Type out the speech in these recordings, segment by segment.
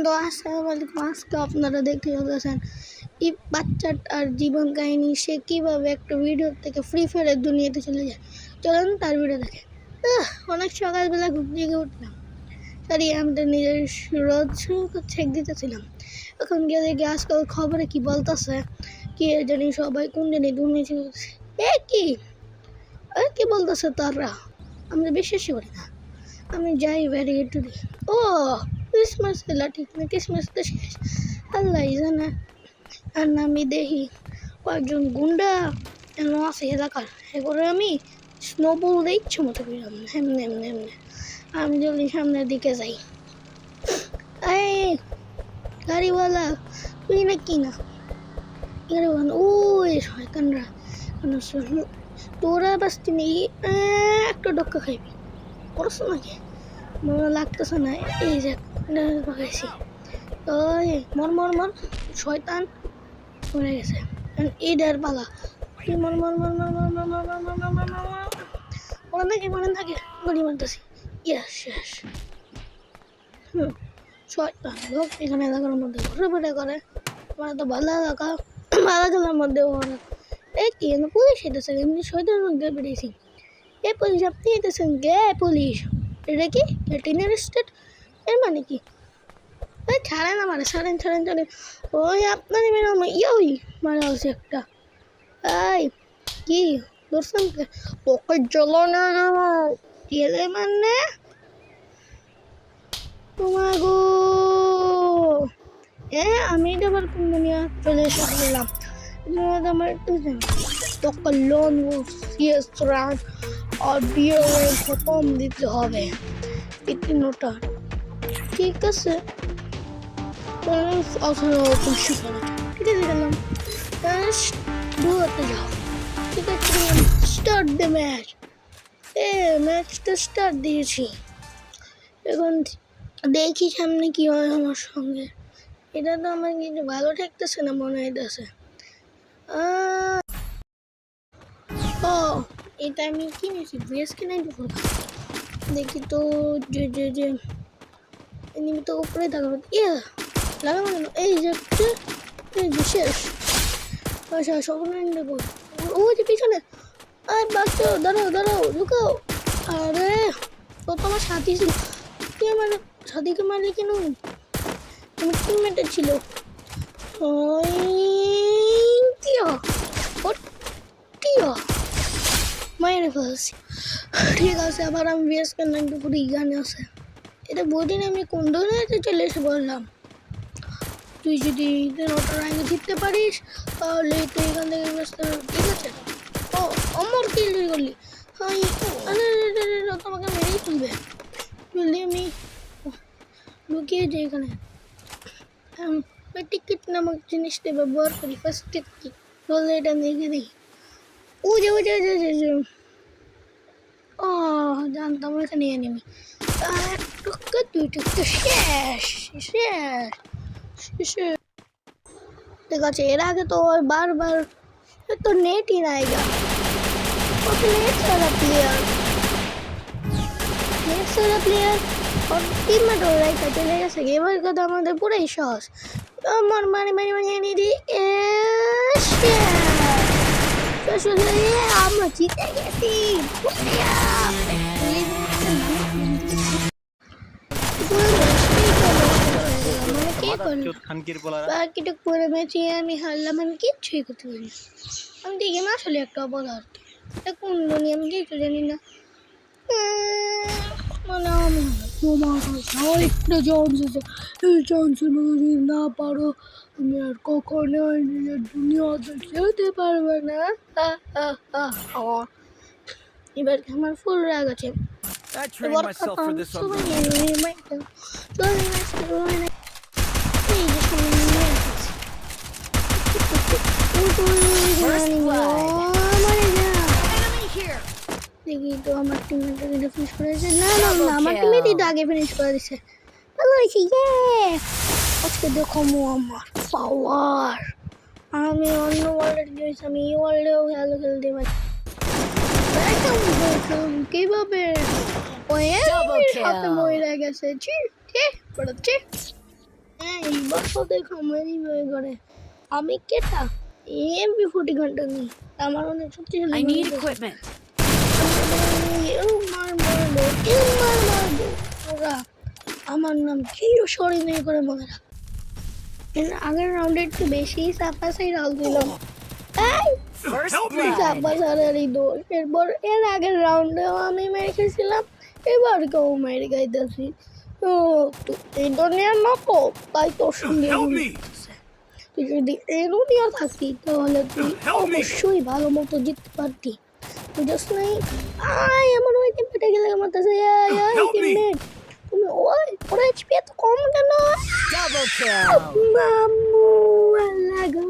তো আসসালামু আলাইকুম। আজকে আপনারা দেখতে চলেছেন এই বাচ্চাটার জীবন কাহিনী, সে কীভাবে একটা ভিডিও থেকে ফ্রি ফায়ারের দুনিয়াতে চলে যায়। চলুন তার ভিডিও দেখে। অনেক সকালবেলা ঘুম থেকে উঠলাম, সরি আমাদের নিজের রোজ চেক দিতেছিলাম। এখন গিয়ে দেখি আজকাল খবরে কি বলতেছে, কি জানি সবাই কোন জানি দুর্নীতি করছে। কি বলতেছে তারা, আমরা বিশ্বাসই করি না। আমি যাই ব্যারিকেড দিই, ও ক্রিসমাস এলা ঠিক না, ক্রিসমাস তো শেষ, আল্লাহ জানে। আর আমি দেখি কয়েকজন গুন্ডা এমন আছে এলাকার, এগুলো আমি স্নোবল দিয়ে ইচ্ছে মতো করলাম এমনি এমনি এমনি। আমি যদি সামনের দিকে যাই, এই গাড়িওয়ালা তুই না কি না, গাড়িওয়ালা ওই শয়তানরা তোরা বাস তুমি একটা ডক্কা খাইবি করছো নাকি মনে লাগতেছে না। এই যে পাকাইছি, ওই মর মর মর শয়তান মরে গেছে। এটার পালা, তুই মর মর মর মর মর মর মর মর মর মর মর মর মরে থাকে গড়ি মারতেছি। ইয়েস শেষ। শয়তান লোক এখানে এলাকার মধ্যে ঘুরে ফিরে করে, আমার তো ভালো এলাকা, ভালো খেলার মধ্যেও করে। এই কি পুলিশ এসেছে, এমনি শয়তান মধ্যে বেরিয়েছি। এ পুলিশ আপনি এসেছেন গে পুলিশ, এটা কি টিনের স্টেট, এর মানে কি? এই ছাড়েন আমারে, ছাড়েন ছাড়েন ছাড়েন। ওই আপনারই মেরাম ওই মারা হচ্ছে একটা। এই কি ধরছেন ওকে জ্বলানো গেলে মানে তোমার গো। আমি এটা আবার কোন দুনিয়া চলে এসে বললাম আমার তোকে লোন সিএস রান আর বিয়ে খতম দিতে হবে ইতিনোটা, ঠিক আছে? ঠিক আছে গেলাম, ঘুরতে যাও, ঠিক আছে? Start the match. ম্যাচটা স্টার্ট দিয়েছি, এখন দেখি সামনে কি হয় আমার সঙ্গে। এটা তো আমার কিছু ভালো ঠেকতেছে না মনে হইতেছে। ও এটা আমি কিনেছি, ড্রেস কিনে দেখি তো যে যে যে এমনি তো উপরে থাকবে লাগাবো কেন? এই যে শেষ সকলে নেবো। ওই যে পিছনে বাচ্চা দাঁড়াও দাঁড়াও লুকাও। আরে ও তো আমার সাথী ছিল, তুই আমার সাথীকে মারলি কেন? আমার টিমমেটে ছিল। মায়ের ফেলছি, ঠিক আছে। আবার আমি বিএস কেন একটু পুরো গানে আছে, এটা বইটি আমি কোন ধরনের চলে এসে বললাম। তুই যদি ওটার আগে জিততে পারিস তাহলে তুই এখান থেকে ব্যস্ত, ঠিক আছে? ও অমর কি করলি? তোমাকে মেরেই তুলবে, বললি আমি লুকিয়ে যাই এখানে। টিকিট নামক জিনিসটা ব্যবহার করি, ফার্স্ট টিকিট বললে এটা দেখে দিই। ও যে ও জানতাম এখানে এনিমি। দুই টুকটা শেষ শেষ শেষ। ঠিক আছে, এর আগে তো বারবার তো নেটই নাই গা, নেট সারা প্লেয়ার और टीममेट हो रहा है चले गए गेमर का तो हमारे पूरा ही सॉस मर मारे मारे मारे नहीं दी ये हम जीते गए थे বাকিটুক পরে ম্যাচে আমি হারলাম, আমি কিচ্ছুই করতে পারি। আমি দেখি না আসলে একটা অপদার্থ, এটা কোন দুনিয়া আমি কিছু জানি না। মানে আমি তোমার একটা চান্সের মধ্যে না পারো, তুমি আর কখনো নিজের দুনিয়াতে যেতে পারবে না। এবার আমার ফুল রাগ আছে। দেখি তো আমার টিমমেটটা কিন্তু ফিনিশ করেছে। না আমার টিমমেটই তো আগে ফিনিশ করে দিছে, ভালো হয়েছে। আজকে দেখো আমার পাওয়ার, আমি অন্য ওয়ার্ল্ডে গেছি, আমি এই ওয়ার্ল্ডেও ভালো খেলতে পারি। কিভাবে হাতে মরে গেছে দেখো এনিমি করে আমি কেটা MP40 ঘন্টা নি আমার অনেক শক্তিশালী I need equipment. ওরা আমার নাম কেউ সরি নেই করে মনে রাখ আগের রাউন্ডে একটু বেশি চাপাশাই রাউন্ড দিলাম First চাপাশারেরই দোষ এরপর এর আগের রাউন্ডেও আমি মেরে খেয়েছিলাম এবার কেউ মেরে গাইতেছি তো এই দুনিয়ার नको তাই তোর সঙ্গে তুই যদি এই দুনিয়া থাকতি তাহলে তুই অবশ্যই ভালো মতো জিততে পারতি বুঝছ নাই এমন ওই টিম পেটে গেলে আমার কাছে টিমমেট তুমি ওই ওর এইচপি এত কম কেন double kill. মামু লাগো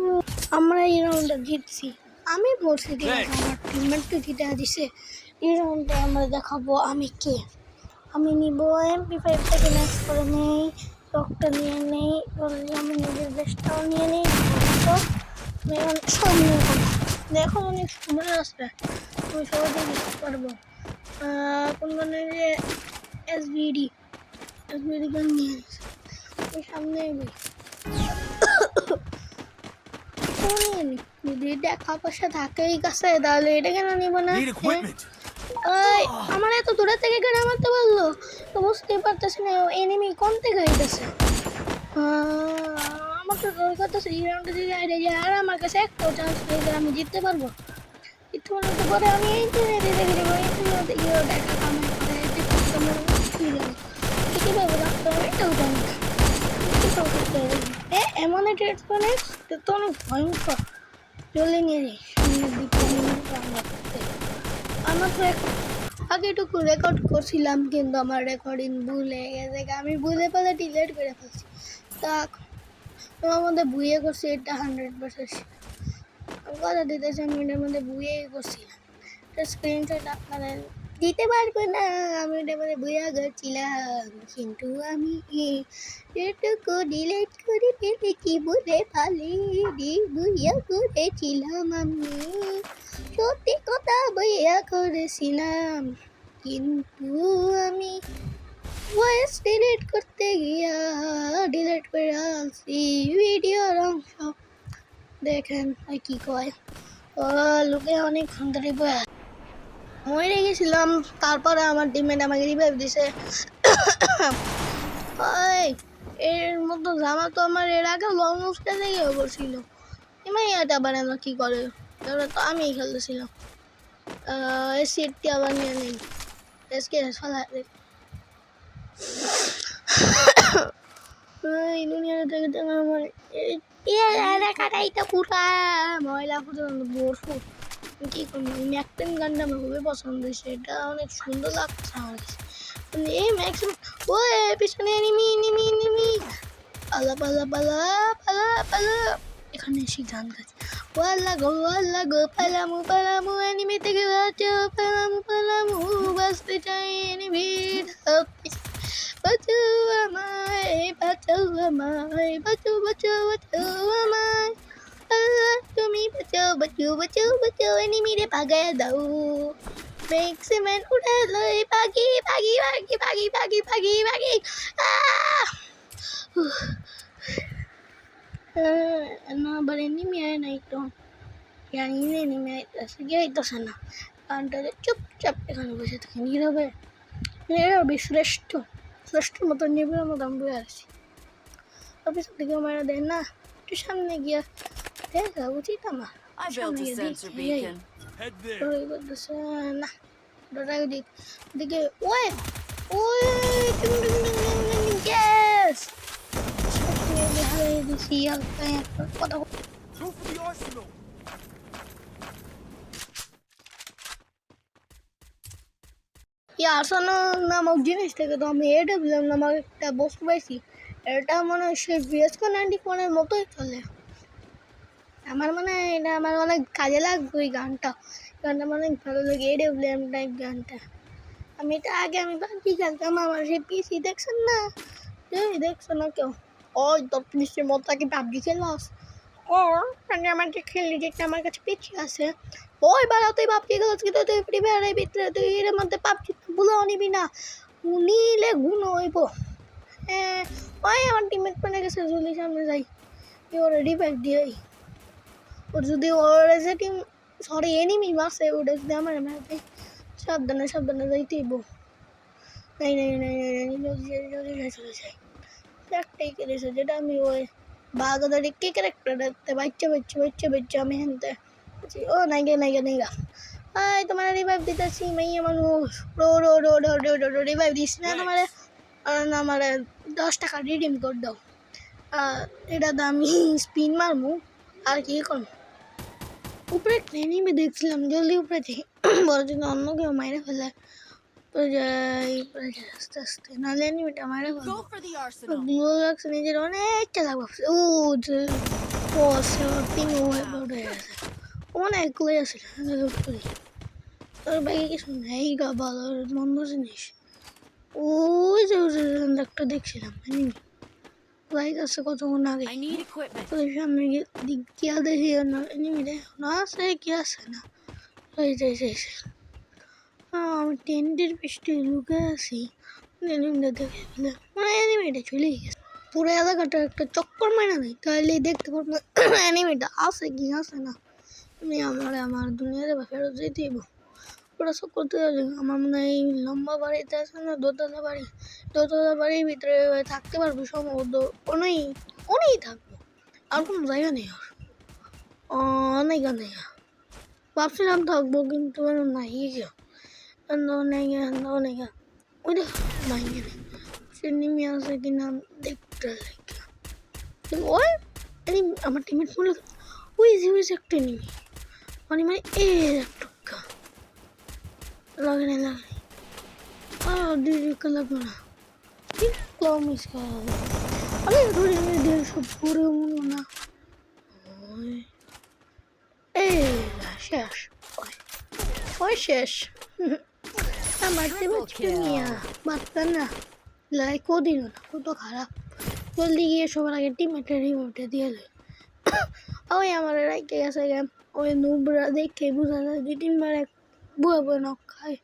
আমরা এই রাউন্ডটা জিতছি আমি বলছি ঠিক আছে আমার টিমমেটকে জিতে দিছে এই রাউন্ডে আমরা দেখাবো আমি কে আমি নিব MP5 থেকে ম্যাক্স করে নেই রকটা নিয়ে নেই আমি নিজের বেস্টটাও নিয়ে নেই তো সব নিয়ে দেখো অনেক সুন্দর আসবে তুমি সহজে বুঝতে পারবো কোন গানের যে SVD গান নিয়ে ওই সামনে যদি দেখা পয়সা থাকেই কাছে তাহলে এটা কেন নিব না আমার এত দূরে থেকে কেন মারতে পারলো তো বুঝতেই পারতেছি না এনিমি কোন থেকে আইতেছে আমার তো ডর করতেছে এই রাউন্ডে যদি আইডে যায় আর আমার কাছে একটা চান্স পেয়ে গেলে আমি জিততে পারবো ইতিমধ্যে পরে আমি এই দেখে দেবো ইতিমধ্যে গিয়ে দেখা কামাই করে কীভাবে রাখতে হবে এটাও জানি না এমন একটা এক্সপোনেন্স তো অনেক ভয়ঙ্কর চলে নিয়ে যাই সামনের দিকে আমার তো আগেটুকু রেকর্ড করছিলাম কিন্তু আমার রেকর্ডিং ভুলে গেছে আমি ভুলে পেলে ডিলিট করে ফেলছি তা তোমার মধ্যে বুয়ে করছি এটা 100% কথা দিতেছি আমি এটার মধ্যে বুয়ে করছিলাম এটা স্ক্রিনশট আপনারা দিতে পারবো না আমি এটার মধ্যে বুয়া করছিলাম কিন্তু আমি এটুকু ডিলিট করে ফেলেছি বলে পালিয়ে বুয়া করেছিলাম আমি সত্যি কথা বুয়া করেছিলাম কিন্তু আমি ভয়েস ডিলিট করতে গিয়া ডিলিট করে আসছি ভিডিওর অংশ দেখেন ওই কি কয় লোকে অনেক সুন্দরী বয়া মরে গেছিলাম তারপরে আমার টিমমেট আমাকে রিভাইভ দিছে এর মতো জামা তো আমার এর আগে লং মুভটা থেকে করছিল এমাই এটা বানানো কি করে এবার তো আমিই খেলতেছিলাম এই সিটটি আবার নিয়ে নেই এসকে ফেলা এই দুনিয়াটা থেকে আমার এলাকাটাই তো পুরা ময়লা পুরো বরফু কি করবো ম্যাকটেন গানটা আমার খুবই পছন্দ হয়েছে এটা অনেক সুন্দর লাগছে আমার কাছে এই ম্যাক্সিমাম ওই পিছনে এনিমি পালা পালা পালা পালা পালা এখানে এসে গান গাছে ওয়াল্লা গো পালামু এনিমি থেকে বাঁচো পালামু বাঁচতে চাই এনিমি বাঁচো আমায় তুমি বাঁচো এনিমিরে ভাগায় দাও ম্যাক্সিমাম উড়ে লই পাখি না আবার এনিমি আয় নাই তো জানি না এনিমি আইতেছে না কারণটা চুপচাপ এখানে বসে থাকে নীরবে শ্রেষ্ঠ মতো নিবিড়ের মতো আমি বয়ে আসছি অফিস থেকে মারা দেয় না একটু সামনে গিয়া দেখা উচিত আমার I built a sensor beacon. Head there. না দিকে ওই গ্যাস দিছি কথা Go for the arsenal. আসলে নামক জিনিস থেকে তো আমি AWM নামক একটা বস্তু পাইছি এটা মনে হয় সেই VS94-এর মতোই চলে আমার মনে হয় এটা আমার অনেক কাজে লাগবে ওই গানটা আমার অনেক ভালো লাগে AWM টাইপ গানটা আমি এটা আগে আমি পাবজি খেলতাম আমার সেই পিসি দেখছেন না দেখছো না কেউ ওই তোর পিসির মতো কি পাবজি খেলাস মানে আমার যে খেলি যেটা আমার কাছে পিসি আছে ওই বেলা তুই পাবজি খেলাস কিন্তু তুই ফ্রি ফায়ারের ভিতরে তুই এর মধ্যে পাবজি ভুলেও নিবি না নিলে গুণ হইব ওই আমার টিমমেট পেনে গেছে, জলদি সামনে যাই, ওরা রিভাইভ দিয়েই। ওর যদি ওর যে টিম সরি এনিমি মারছে, ওটা যদি আমার মারবে, সাবধানে সাবধানে যাইতেইব। নাই নাই নাই নাই নাই, জলদি জলদি জলদি চলে যাই। একটাই কেটেছে, যেটা আমি ওই বাগাদারি কে ক্যারেক্টার দেখতে বাচ্চা বাচ্চা বাচ্চা বাচ্চা আমি হেনতে ও নাইগা নাইগা নাইগা আই তোমার রিভাইভ দিতেছি মাইয়া মানুষ, রো রো রো রো রো রো রো রিভাইভ দিস না তোমার, আমার 10 টাকা রিডিম করে দাও। এটা তো আমি স্পিন মারবো আর কি করবো। উপরে ট্রেনিংয়ে দেখছিলাম, জলদি উপরে যাই, বড় যদি অন্য কেউ মাইরে ফেলে তো যাই, উপরে যাই আস্তে আস্তে, নাহলে এনিমিটা মাইরে ফেলবো। Go for the arsenal. Glow লাগছে নিজের, অনেক চালাক ভাবছে। ও যে পিং হয়ে গেছে, অনেক গুলোই আছে। তোর বাইকে কিছু নেই গা, ভালো মন্দ জিনিস। ওই যে একটা দেখছিলাম এনিমি লাইক আছে কতক্ষণ আগে, I need equipment. তোর সামনে দিক গিয়া দেখি না এনিমি না আছে কি আছে না। আমি টেন্টের পিছনে লুকে আছি, এনিমিটা দেখে ফেলে মানে এনিমিটা চলে গেছে। পুরো এলাকাটা একটা চক্কর মারা নেই, তাহলেই দেখতে পারবো এনিমিটা আছে কি আছে না। আমি আমার দুনিয়াতে ফেরত যেতেইব। ওরা সব করতে গেলে আমার মনে হয় এই লম্বা বাড়িতে আছে না, দোতলা বাড়ির ভিতরে থাকতে পারবো সম্ভবত, অনেক থাকবো, আর কোনো জায়গা নেই, আর অনেক নেই। ভাবছিলাম থাকবো কিন্তু নাই গিয়ে অনেক ওই দেখো নাই গেলে সে নেমে আসে কিনা দেখতে ওই আমার টিমের মনে ওই যে একটা নেমে মানে একটা লাগে না দুই লাগবে না কম আমি ধরে সব পরে মনে না শেষ ওই শেষ বাড়তে পারছি মিয়া, বাঁচতাম না, লাইকও দিল না, কত খারাপ। জলদি গিয়ে সবার আগে টিমেটের রিমোটে দিয়ে দেয়। ওই আমার রাইকে গেছে ওই নুবরা দেখে বোঝা যায় 2-3 বার এক বুয়া বুয়া নখ খায়।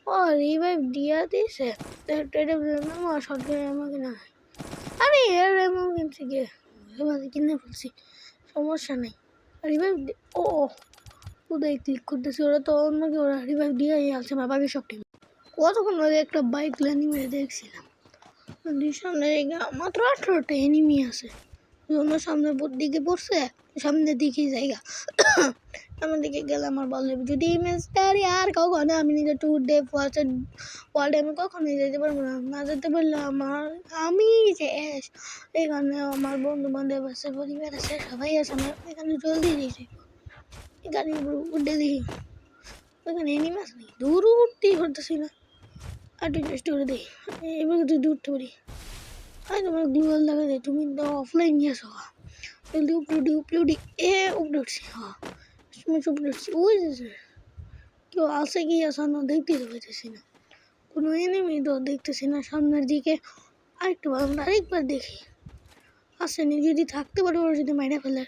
ও রিভাইভ দিয়া দিছে, শর্ট আমাকে না, আরে এর এমন কিনছি গিয়ে কিনে ফেলছি, সমস্যা নেই। রিভাইভ ও ওদের ক্লিক করতেছি, ওরা তো অন্য কেউ ওরা রিভাইভ দিয়ে আসছে আমার বাকি সব টিম। কতক্ষণ আগে একটা বাইক ল্যান্ডিং মেরে দেখছিলাম, সামনে মাত্র 18টা এনিমি আছে, সামনে দিকে পড়ছে, সামনের দিকে জায়গা আমার দিকে গেলে আমার ভালো লাগবে। যদি ইমেজটা আর কখনো আমি নিজে ট্যুর ডে ওয়ার্ল্ডে আমি কখনো যেতে পারবো না যেতে পারলে আমি শেষ। এখানে আমার বন্ধু বান্ধব আছে, পরিবার আছে, সবাই আছে, আমার এখানে জলদি দিয়েছি এখানে উঠে দেখি ওইখানে এনিমি আছে নাকি, দূর উঠতেই পারতেছি না, আর একটু চেষ্টা করে দেখি এবার যদি উঠতে পারি। আর তোমার গ্লুয়াল দেখা যায়, তুমি তো অফলাইন নিয়ে আসো, জলদি উপরে উপরে উপরে উঠছি, উপরে উঠছি। ওই যে কেউ আসে কি আসা না দেখতে পাইতেছি না, কোনো এনিমি তো দেখতেছি না সামনের দিকে। আরেকবার দেখি আসেনি, যদি থাকতে পারে ওরা যদি মাইরা ফেলে।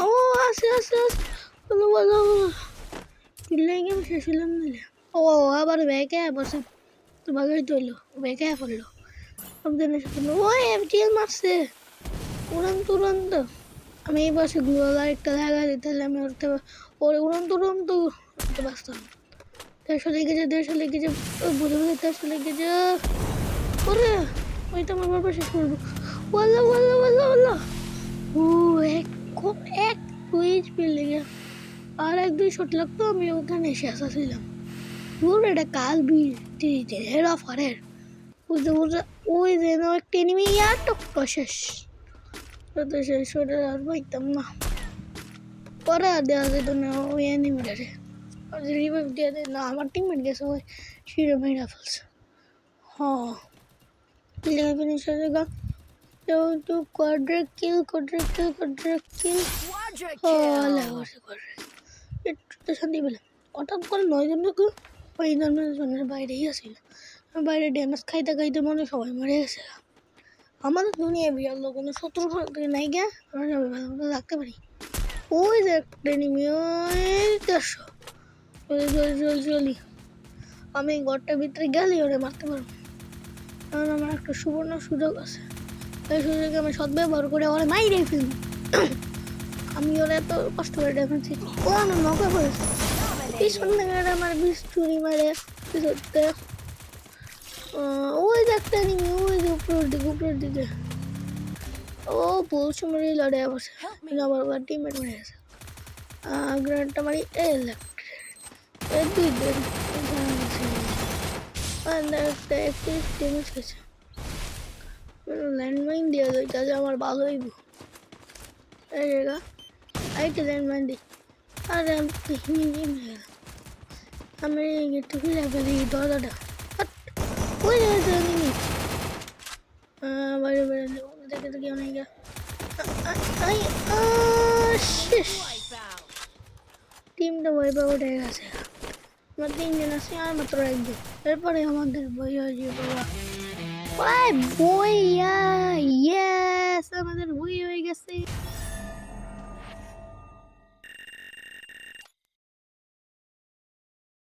ও আসে আসে আসে, বলো বলো চিল্লাই গেম শেষ হলাম নিলে। ও আবার ব্যাকে বসে তো ভালোই তৈলো, ব্যাকে পড়লো ওই এফটিএল মারছে উড়ন্ত। আমি এই পাশে গ্লোয়াল একটা লাগা দিতে আমি ওর উড়ন্ত উড়তে বাঁচতাম। 150 লেগেছে বুঝে 150 লেগেছে ওরে, ওইটা আমার বারবার শেষ করবো। বললো বললো বললো বললো ও এক কুইজ পেয়ে লেগে আর 1-2 শট লাগতো, আমি ওখানে এসে আসছিলাম। পুরো এটা কাল বিটিতে হেড অফ হারের বুঝতে বুঝতে ওই যেন একটা এনিমি আর টক্কা শেষ ওটা আর পাইতাম না, পরে আর দেওয়া যেত না ওই এনিমিটারে, রিভাইভ দিয়ে দেয় না। আমার টিমমেট গেছে ওই শিরো মেরা ফেলছে। হ্যাঁ ফিনিশার জায়গা তো কোয়াড্রেট কিল Quadra একটু শান্তি পেলাম। হঠাৎ করে 9 জন ওই জনের বাইরেই আসছিল, বাইরে ড্যামেজ খাইতে খাইতে মনে সবাই মরে গেছে। আমাদের দুনিয়া বিয়ার লোক কোনো শত্রু নাই গিয়া আমরা সবাই ভালো মতো রাখতে পারি। ওই যে একটা এনিমি 150 জলদি আমি ঘরটার ভিতরে গেলে ওরে মারতে পারবো। কারণ আমার একটা সুবর্ণ সুযোগ আছে, এই সুযোগে আমি সদ্ব্যবহার করে ওরা মাইরে ফেলব। আমি ওরা এত কষ্ট করে দেখেছি, ও আমার নৌকা করেছে পিছন থেকে আমার বিস্তুরি মারে পিছতে। ওই যে একটা নিমি, ওই যে উপরের দিকে ও বলছে মারি লড়ে বসে আমার টিমমেট মেরে গেছে। গ্রেনেডটা মারি এই দুই দিন একটা একটু ড্যামেজ গেছে। ল্যান্ডমাইন দিয়ে দিই তাহলে আমার ভালো হইব। এই জায়গা আরেকটা ল্যান্ডমাইন দিই। আর আমি একটু ফিরে ফেলি দরজাটা। ওই জায়গাটা বাইরে বাইরে দেখে তো কেউ নেই গা। শেষ টিমটা ওয়াইপ আউট হয়ে গেছে। আমরা তিনজন আছি আর মাত্র একজন, এরপরে আমাদের বই হয়ে যাবে বাবা। বইয়া ইয়েস, আমাদের বই হয়ে গেছে।